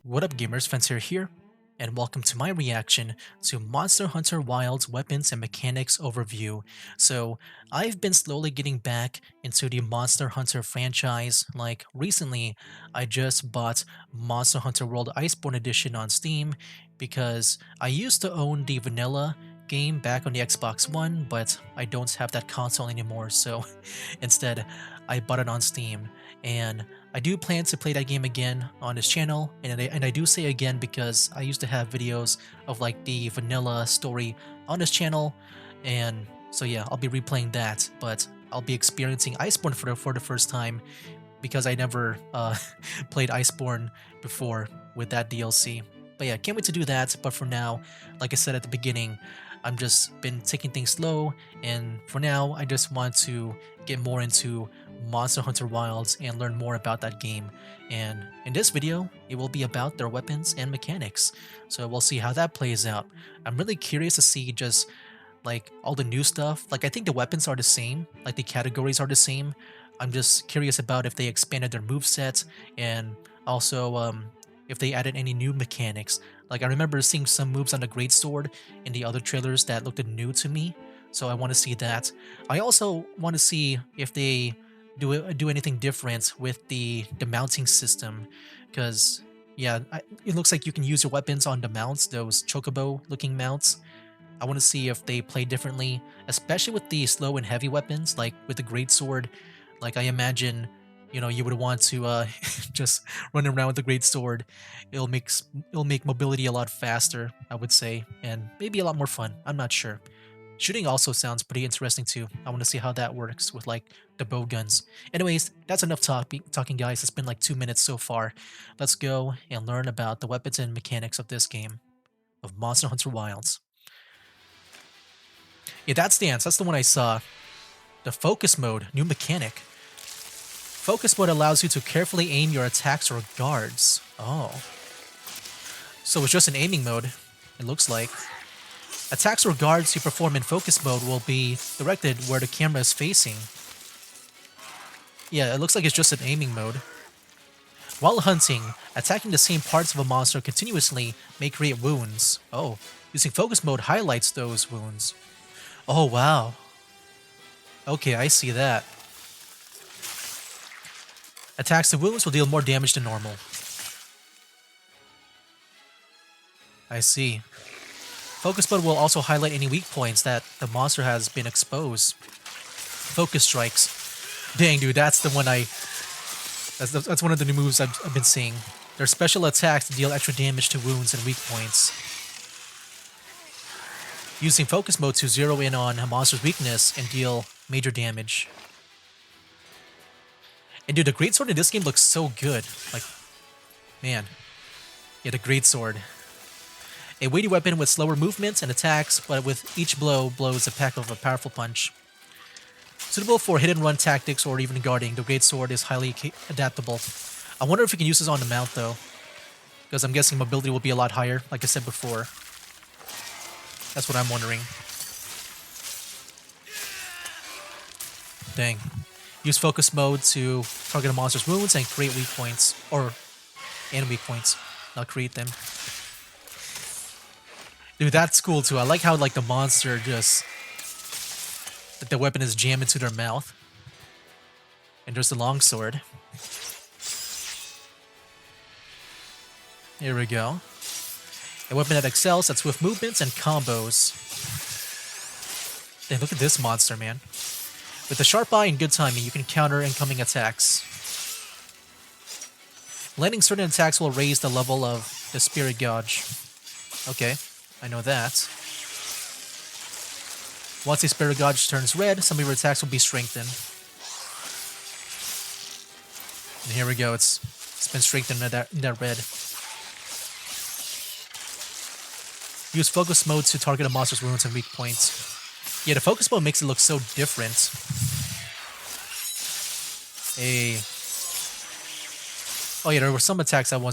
What up gamers, Fencer here, and welcome to my reaction to Monster Hunter Wilds Weapons and Mechanics Overview. So, I've been slowly getting back into the Monster Hunter franchise. Like, recently, I just bought Monster Hunter World Iceborne Edition on Steam because I used to own the vanilla game back on the Xbox One, but I don't have that console anymore, so instead, I bought it on Steam. And I do plan to play that game again on this channel, and I do say again because I used to have videos of like the vanilla story on this channel, and so yeah, I'll be replaying that, but I'll be experiencing Iceborne for the first time because I never played Iceborne before with that DLC. But yeah, can't wait to do that, but for now, like I said at the beginning, I'm just been taking things slow, and for now, I just want to get more into Monster Hunter Wilds and learn more about that game. And in this video, it will be about their weapons and mechanics. So we'll see how that plays out. I'm really curious to see just like all the new stuff. Like I think the weapons are the same, like the categories are the same. I'm just curious about if they expanded their moveset and also if they added any new mechanics. Like I remember seeing some moves on the Greatsword in the other trailers that looked new to me, so I want to see that. I also want to see if they do anything different with the mounting system, because yeah, it looks like you can use your weapons on the mounts, those chocobo looking mounts. I want to see if they play differently, especially with the slow and heavy weapons, like with the greatsword. Like I imagine, you would want to just run around with the greatsword. It'll make mobility a lot faster, I would say, and maybe a lot more fun. I'm not sure. Shooting also sounds pretty interesting too. I want to see how that works with like the bow guns. Anyways, that's enough talking guys. It's been like 2 minutes so far. Let's go and learn about the weapons and mechanics of this game, of Monster Hunter Wilds. Yeah, that stance. That's the one I saw. The focus mode, new mechanic. Focus mode allows you to carefully aim your attacks or guards. Oh. So it's just an aiming mode, it looks like. Attacks or guards you perform in focus mode will be directed where the camera is facing. Yeah, it looks like it's just an aiming mode. While hunting, attacking the same parts of a monster continuously may create wounds. Oh, using focus mode highlights those wounds. Oh, wow. Okay, I see that. Attacks to wounds will deal more damage than normal. I see. Focus mode will also highlight any weak points that the monster has been exposed. Focus strikes. Dang, dude, that's the one that's one of the new moves I've been seeing. They're special attacks to deal extra damage to wounds and weak points. Using focus mode to zero in on a monster's weakness and deal major damage. And dude, the greatsword in this game looks so good. Like, man. Yeah, the greatsword. A weighty weapon with slower movements and attacks, but with each blow blows a pack of a powerful punch. Suitable for hit and run tactics or even guarding, the greatsword is highly adaptable. I wonder if we can use this on the mount though, because I'm guessing mobility will be a lot higher, like I said before. That's what I'm wondering. Dang. Use focus mode to target a monster's wounds and create weak points. And weak points. Not create them. Dude, that's cool too. I like how like the monster just... like the weapon is jammed into their mouth. And there's the longsword. Here we go. A weapon that excels at swift movements and combos. Damn, look at this monster, man. With a sharp eye and good timing, you can counter incoming attacks. Landing certain attacks will raise the level of the Spirit Gauge. Okay, I know that. Once the Spirit Gauge turns red, some of your attacks will be strengthened. And here we go, it's been strengthened in that red. Use focus mode to target a monster's wounds and weak points. Yeah, the focus mode makes it look so different. Oh yeah, there were some attacks I'm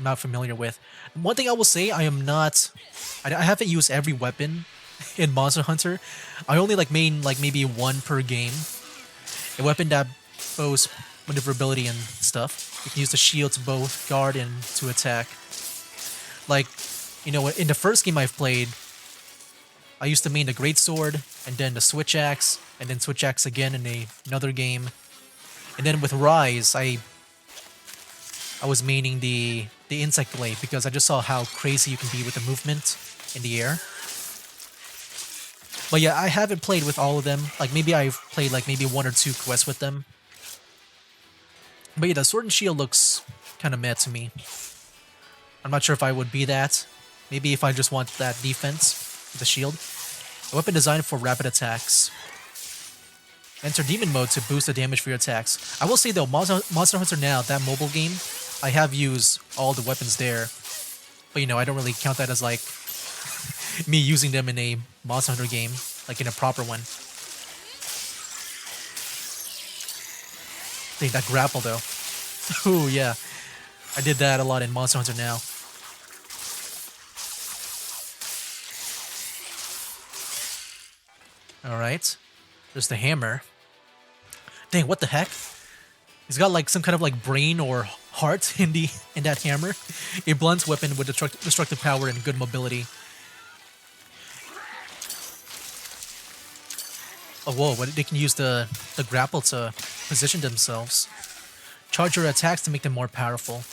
not familiar with. One thing I will say, I haven't used every weapon in Monster Hunter. I only main maybe one per game. A weapon that boasts maneuverability and stuff. You can use the shield to both guard and to attack. Like, you know, in the first game I've played, I used to main the Great Sword, and then the Switch Axe, and then Switch Axe again in another game. And then with Rise, I was maining the Insect Blade because I just saw how crazy you can be with the movement in the air. But yeah, I haven't played with all of them. Like maybe I've played like maybe 1 or 2 quests with them. But yeah, the Sword and Shield looks kind of meh to me. I'm not sure if I would be that. Maybe if I just want that defense with the shield. A weapon designed for rapid attacks. Enter Demon Mode to boost the damage for your attacks. I will say though, Monster Hunter Now, that mobile game, I have used all the weapons there. But you know, I don't really count that as like me using them in a Monster Hunter game, like in a proper one. Dang, that grapple though. Ooh, yeah. I did that a lot in Monster Hunter Now. Alright. There's the hammer. Dang, what the heck? He's got like some kind of like brain or heart in that hammer. A blunt weapon with destructive power and good mobility. Oh, whoa, they can use the grapple to position themselves. Charge your attacks to make them more powerful.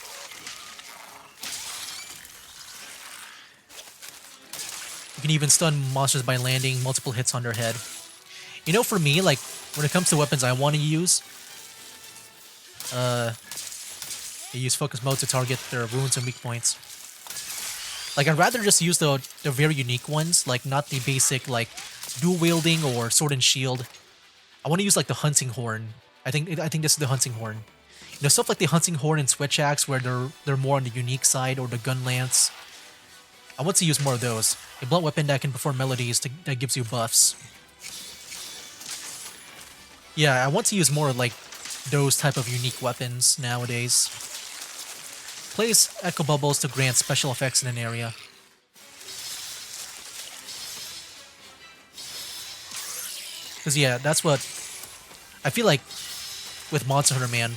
You can even stun monsters by landing multiple hits on their head. You know, for me, like, when it comes to weapons I want to use, I use focus mode to target their wounds and weak points. Like, I'd rather just use the very unique ones, like, not the basic, like, dual wielding or sword and shield. I want to use, like, the hunting horn. I think this is the hunting horn. You know, stuff like the hunting horn and switch axe, where they're more on the unique side, or the gun lance. I want to use more of those. A blunt weapon that can perform melodies that gives you buffs. Yeah, I want to use more like those type of unique weapons nowadays. Place echo bubbles to grant special effects in an area. Because yeah, that's what I feel like with Monster Hunter, man.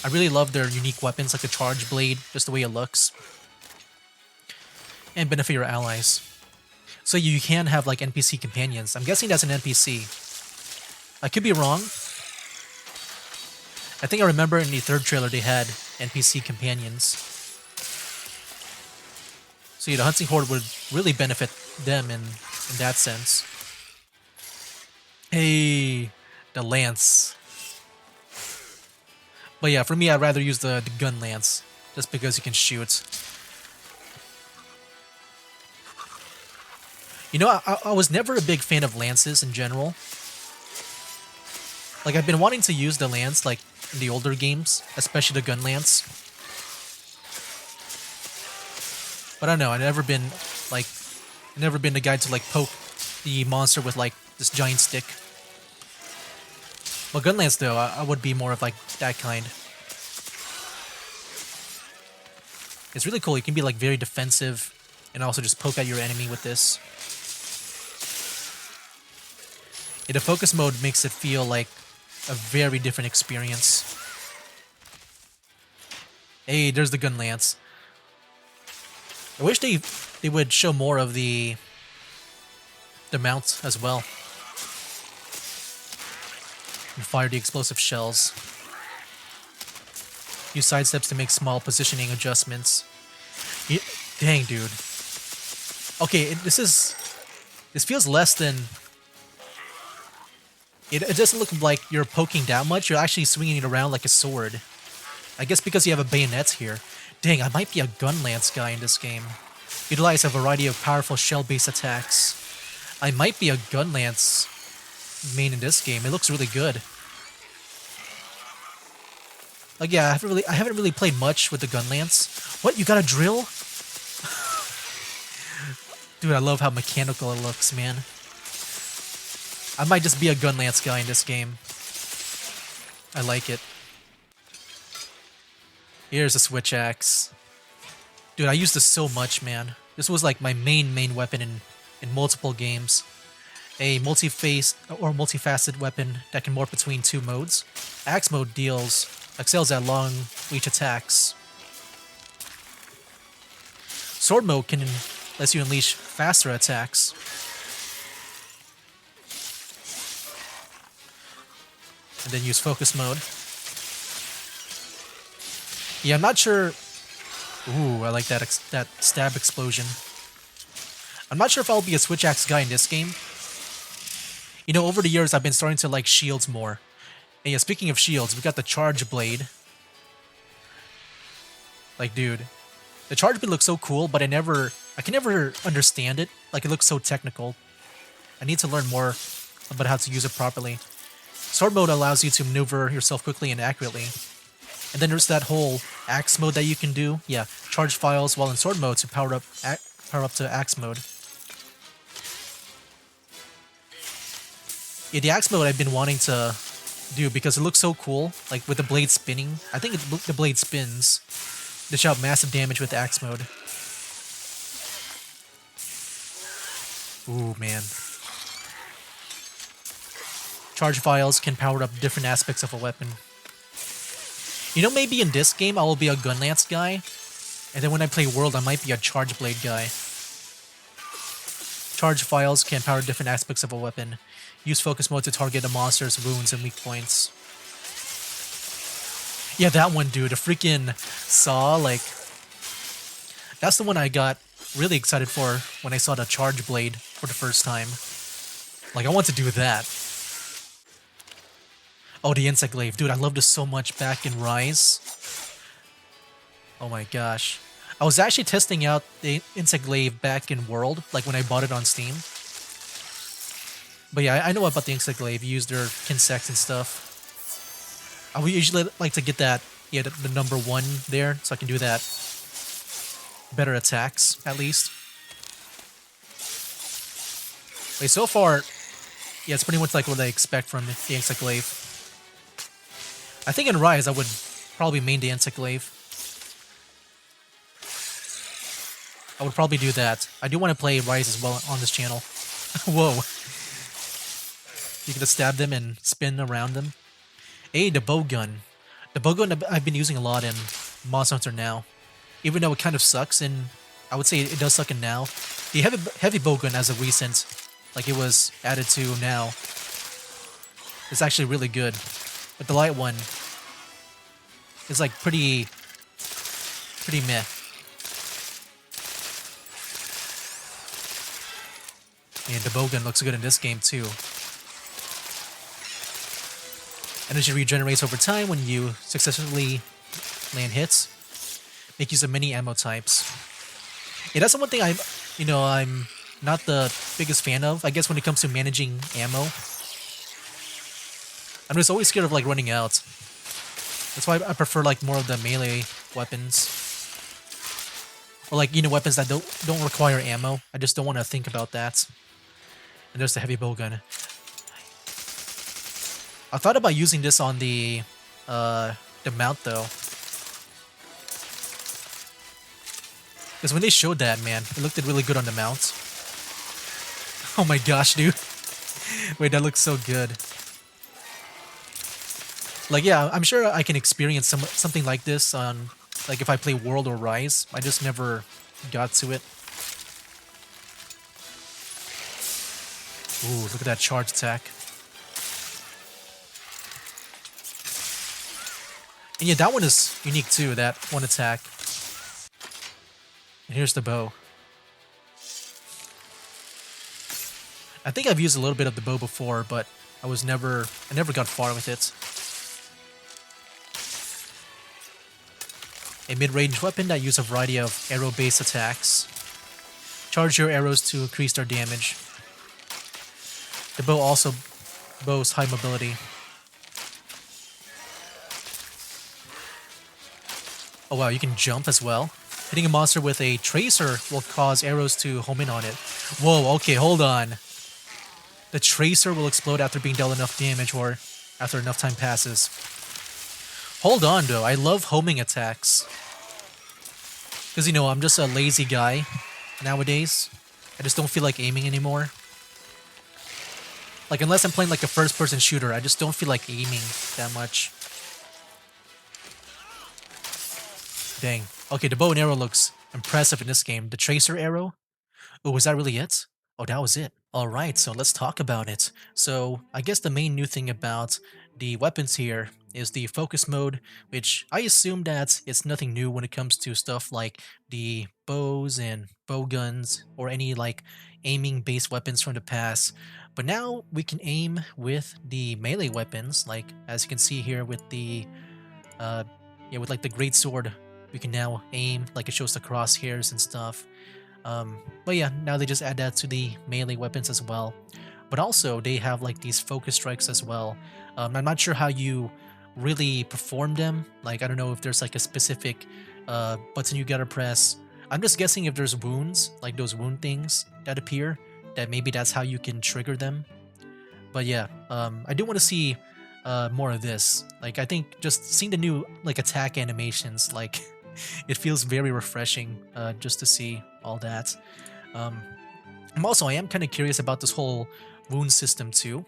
I really love their unique weapons, like the Charge Blade, just the way it looks. And benefit your allies. So you can have like NPC companions. I'm guessing that's an NPC. I could be wrong. I think I remember in the third trailer they had NPC companions. So yeah, the Hunting Horde would really benefit them in that sense. Hey, the lance. But yeah, for me, I'd rather use the gun lance, just because you can shoot. You know, I was never a big fan of lances in general. Like, I've been wanting to use the lance, like, in the older games, especially the gun lance. But I don't know, I've never been the guy to, like, poke the monster with, like, this giant stick. Well, gun lance, though, I would be more of, like, that kind. It's really cool, you can be, like, very defensive, and also just poke at your enemy with this. Yeah, the focus mode makes it feel like a very different experience. Hey, there's the gun lance. I wish they would show more of the mount as well. And fire the explosive shells. Use side steps to make small positioning adjustments. Yeah, dang, dude. Okay, this feels less than. It doesn't look like you're poking that much. You're actually swinging it around like a sword. I guess because you have a bayonet here. Dang, I might be a gun lance guy in this game. Utilize a variety of powerful shell-based attacks. I might be a gun lance main in this game. It looks really good. Like, yeah, I haven't really played much with the gun lance. What? You got a drill? Dude, I love how mechanical it looks, man. I might just be a gun lance guy in this game. I like it. Here's a switch axe. Dude, I used this so much, man. This was like my main weapon in multiple games. A multi-face or multifaceted weapon that can morph between 2 modes. Axe mode deals excels at long reach attacks. Sword mode can lets you unleash faster attacks. And then use focus mode. Yeah, I'm not sure. Ooh, I like that that stab explosion. I'm not sure if I'll be a switch axe guy in this game. You know, over the years, I've been starting to like shields more. And yeah, speaking of shields, we got the charge blade. Like, dude, the charge blade looks so cool, but I can never understand it. Like, it looks so technical. I need to learn more about how to use it properly. Sword mode allows you to maneuver yourself quickly and accurately. And then there's that whole axe mode that you can do. Yeah, charge files while in sword mode to power up to axe mode. Yeah, the axe mode I've been wanting to do because it looks so cool. Like with the blade spinning. I think the blade spins. Dish out massive damage with axe mode. Ooh, man. Charge files can power up different aspects of a weapon. You know, maybe in this game I will be a gun lance guy, and then when I play World I might be a charge blade guy. Charge files can power different aspects of a weapon. Use focus mode to target a monster's wounds and weak points. Yeah, that one, dude. A freaking saw, like... That's the one I got really excited for when I saw the charge blade for the first time. Like, I want to do that. Oh, the insect glaive. Dude, I loved this so much back in Rise. Oh my gosh. I was actually testing out the insect glaive back in World, like when I bought it on Steam. But yeah, I know about the insect glaive. You use their insects and stuff. I would usually like to get that, yeah, the number 1 there, so I can do that. Better attacks, at least. Wait, so far, yeah, it's pretty much like what I expect from the insect glaive. I think in Rise, I would probably main the insect glaive. I would probably do that. I do want to play Rise as well on this channel. Whoa. You can just stab them and spin around them. Hey, the bow gun. The bow gun I've been using a lot in Monster Hunter now. Even though it kind of sucks, and I would say it does suck in now. The heavy bow gun as a recent, like it was added to now, it's actually really good. But the light one is like pretty meh. And the bowgun looks good in this game too. Energy regenerates over time when you successfully land hits. Make use of many ammo types. Yeah, that's the one thing I'm not the biggest fan of. I guess when it comes to managing ammo, I'm just always scared of like running out. That's why I prefer like more of the melee weapons, or like weapons that don't require ammo. I just don't want to think about that. And there's the heavy bowgun. I thought about using this on the mount though, because when they showed that, man, it looked really good on the mount. Oh my gosh, dude! Wait, that looks so good. Like, yeah, I'm sure I can experience something like this on, like, if I play World or Rise. I just never got to it. Ooh, look at that charge attack. And yeah, that one is unique too, that one attack. And here's the bow. I think I've used a little bit of the bow before, but I never got far with it. A mid-range weapon that uses a variety of arrow-based attacks. Charge your arrows to increase their damage. The bow also boasts high mobility. Oh wow, you can jump as well. Hitting a monster with a tracer will cause arrows to home in on it. Whoa, okay, hold on. The tracer will explode after being dealt enough damage or after enough time passes. Hold on though, I love homing attacks. Because I'm just a lazy guy nowadays. I just don't feel like aiming anymore. Like, unless I'm playing like a first-person shooter, I just don't feel like aiming that much. dang. Okay, the bow and arrow looks impressive in this game. The tracer arrow? Oh, was that really it? Oh, that was it. All right, so let's talk about it. So I guess the main new thing about the weapons here is the focus mode, which I assume that it's nothing new when it comes to stuff like the bows and bow guns or any like aiming based weapons from the past. But now we can aim with the melee weapons, like as you can see here with the uh yeah, with like the great sword, we can now aim like it shows the crosshairs and stuff. But yeah, now they just add that to the melee weapons as well. But also they have like these focus strikes as well. I'm not sure how you really perform them. Like I don't know if there's like a specific button you gotta press. I'm just guessing if there's wounds, like those wound things that appear, that maybe that's how you can trigger them. But yeah, I do want to see more of this. Like I think just seeing the new like attack animations, like it feels very refreshing just to see all that. Um, I am kind of curious about this whole wound system too,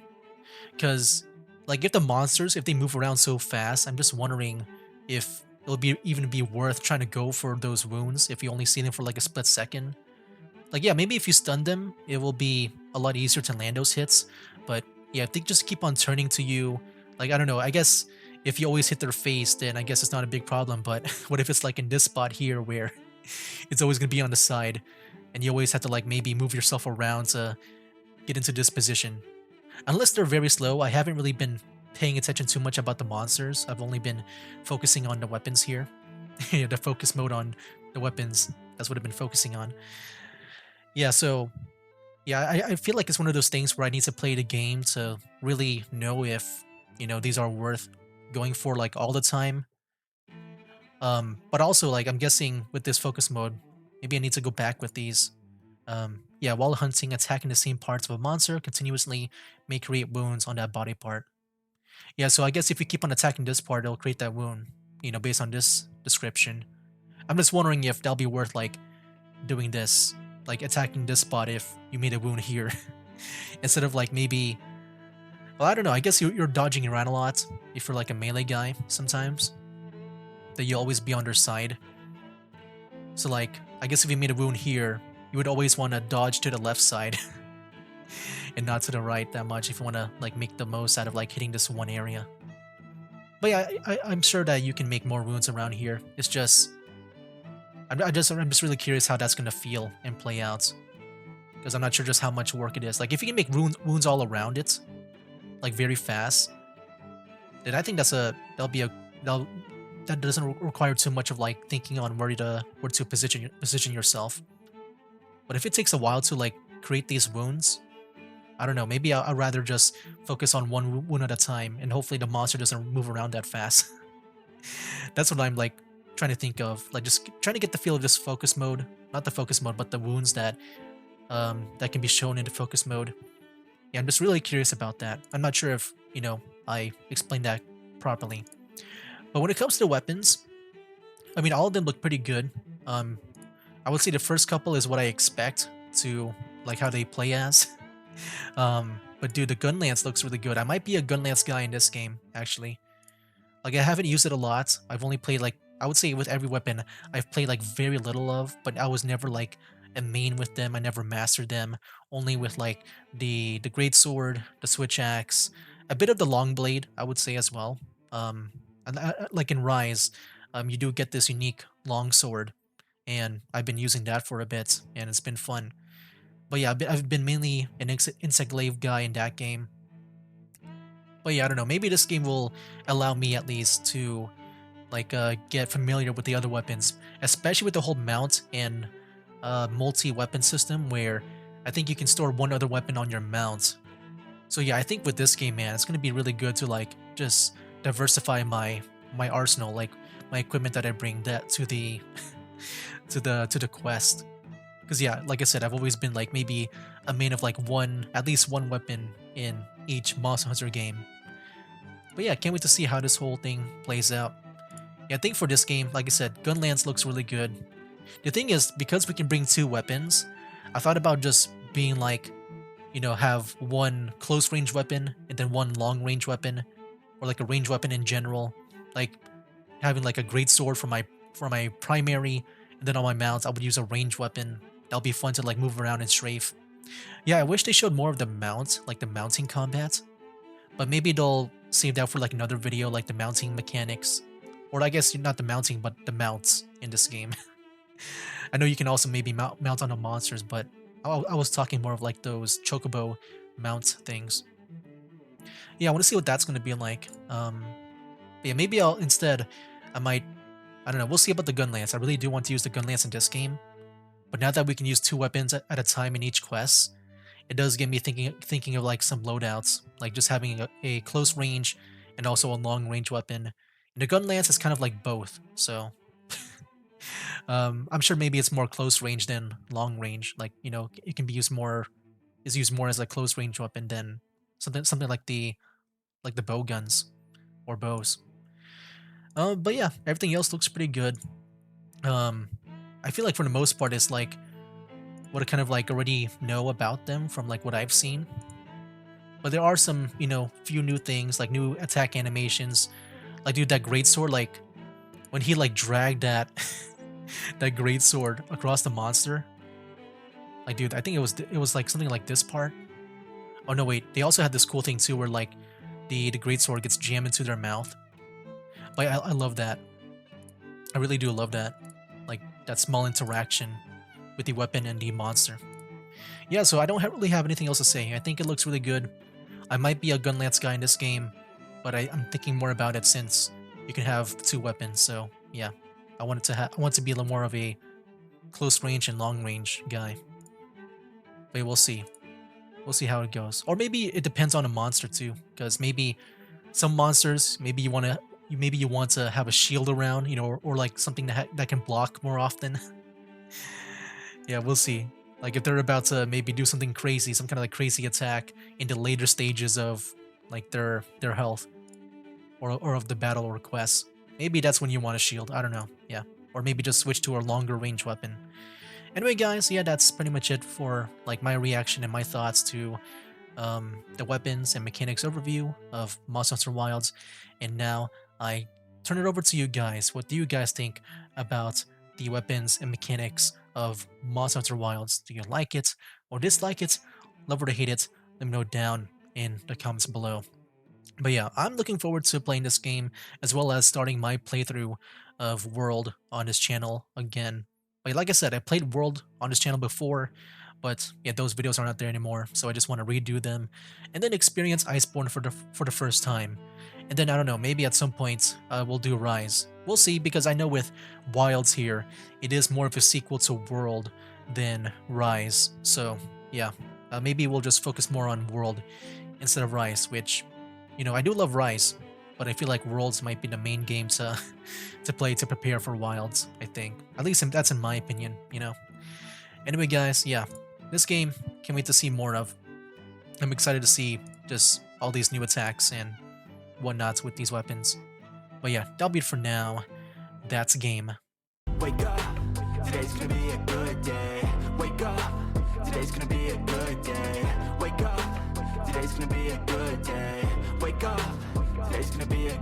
because like if the monsters, if they move around so fast, I'm just wondering if it'll be even be worth trying to go for those wounds if you only see them for like a split second. Like yeah, maybe if you stun them, it will be a lot easier to land those hits. But yeah, if they just keep on turning to you, like I don't know, I guess if you always hit their face, then I guess it's not a big problem. But what if it's like in this spot here where it's always gonna be on the side, and you always have to like maybe move yourself around to get into this position. Unless they're very slow, I haven't really been paying attention too much about the monsters. I've only been focusing on the weapons here. Yeah, the focus mode on the weapons. That's what I've been focusing on. Yeah, so yeah, I feel like it's one of those things where I need to play the game to really know if, these are worth going for like all the time. But also like I'm guessing with this focus mode, maybe I need to go back with these. Yeah, while hunting, attacking the same parts of a monster continuously may create wounds on that body part. Yeah, so I guess if you keep on attacking this part, it'll create that wound, based on this description. I'm just wondering if that'll be worth like doing this, like attacking this spot if you made a wound here. Instead of like maybe, well, I don't know, I guess you're dodging around a lot if you're like a melee guy sometimes, that you always be on their side. So like, I guess if you made a wound here, you would always want to dodge to the left side and not to the right that much if you want to like make the most out of like hitting this one area. But yeah, I'm sure that you can make more wounds around here. It's just, I'm just really curious how that's gonna feel and play out, because I'm not sure just how much work it is. Like if you can make wounds all around it, like very fast, then I think that'll that doesn't require too much of like thinking on where to position yourself. But if it takes a while to like create these wounds, I don't know. Maybe I'd rather just focus on one wound at a time, and hopefully the monster doesn't move around that fast. That's what I'm like trying to think of. Like just trying to get the feel of this focus mode, not the focus mode, but the wounds that can be shown in the focus mode. Yeah, I'm just really curious about that. I'm not sure if I explained that properly. But when it comes to weapons, I mean, all of them look pretty good. I would say the first couple is what I expect to like how they play as. But dude, the gun lance looks really good. I might be a gun lance guy in this game, actually. Like I haven't used it a lot. I've only played like I would say with every weapon I've played like very little of, but I was never like a main with them. I never mastered them. Only with like the great sword, the switch axe, a bit of the long blade, I would say as well. Like in Rise, you do get this unique long sword, and I've been using that for a bit, and it's been fun. But yeah, I've been mainly an insect glaive guy in that game. But yeah, I don't know. Maybe this game will allow me at least to like get familiar with the other weapons, especially with the whole mount and multi-weapon system where I think you can store one other weapon on your mount. So yeah, I think with this game, man, it's gonna be really good to like just diversify my arsenal, like my equipment that I bring that to the to the quest. Because yeah, like I said, I've always been like maybe a main of like at least one weapon in each Monster Hunter game. But yeah, can't wait to see how this whole thing plays out. Yeah, I think for this game, like I said, Gunlance looks really good. The thing is, because we can bring two weapons, I thought about just being like, have one close range weapon and then one long range weapon, or like a range weapon in general. Like having like a great sword for my for my primary, and then on my mounts, I would use a ranged weapon. That'll be fun to like move around and strafe. Yeah, I wish they showed more of the mount, like the mounting combat, but maybe they'll save that for like another video, like the mounting mechanics. Or I guess not the mounting, but the mounts in this game. I know you can also maybe mount on the monsters, but I was talking more of like those chocobo mount things. Yeah, I want to see what that's going to be like. Yeah, maybe I'll instead, I might, I don't know, we'll see about the gun lance. I really do want to use the gun lance in this game, but now that we can use 2 weapons at a time in each quest, it does get me thinking of like some loadouts, like just having a close range and also a long range weapon. And the gun lance is kind of like both, so I'm sure maybe it's more close range than long range. Like, you know, it can be used more, is used more as a close range weapon than something like the bow guns or bows. But yeah, everything else looks pretty good. Um, I feel like for the most part, it's like what I kind of like already know about them from like what I've seen. But there are some, you know, few new things like new attack animations. Like, dude, that great sword, like when he like dragged that that great sword across the monster. Like, dude, I think it was like something like this part. Oh no, wait, they also had this cool thing too, where like the great sword gets jammed into their mouth. But I love that. I really do love that. Like that small interaction with the weapon and the monster. Yeah, so I don't really have anything else to say. I think it looks really good. I might be a gun lance guy in this game, but I'm thinking more about it since you can have 2 weapons. So yeah, I want to be a little more of a close range and long range guy. But we'll see. We'll see how it goes. Or maybe it depends on the monster too, because maybe some monsters, maybe you want to have a shield around, you know, or like something that can block more often. Yeah, we'll see. Like if they're about to maybe do something crazy, some kind of like crazy attack in the later stages of like their health or of the battle or quest, maybe that's when you want a shield. I don't know. Yeah, or maybe just switch to a longer range weapon. Anyway, guys, yeah, that's pretty much it for like my reaction and my thoughts to the weapons and mechanics overview of Monster Hunter Wilds. And now I turn it over to you guys. What do you guys think about the weapons and mechanics of Monster Hunter Wilds? Do you like it or dislike it? Love or hate it? Let me know down in the comments below. But yeah, I'm looking forward to playing this game as well as starting my playthrough of World on this channel again. But like I said, I played World on this channel before, but yeah, those videos aren't out there anymore, so I just want to redo them and then experience Iceborne for the first time. And then I don't know, maybe at some point we'll do Rise. We'll see, because I know with Wilds here, it is more of a sequel to World than Rise. So yeah, maybe we'll just focus more on World instead of Rise, which, you know, I do love Rise, but I feel like Worlds might be the main game to to play to prepare for Wilds, I think. At least that's in my opinion, you know. Anyway, guys, yeah, this game, can't wait to see more of. I'm excited to see just all these new attacks and whatnots with these weapons. But yeah, that'll be it for now. That's game. Wake up, today's gonna be a good day. Wake up, today's gonna be a good day. Wake up, today's gonna be a good day. Wake up, today's gonna be a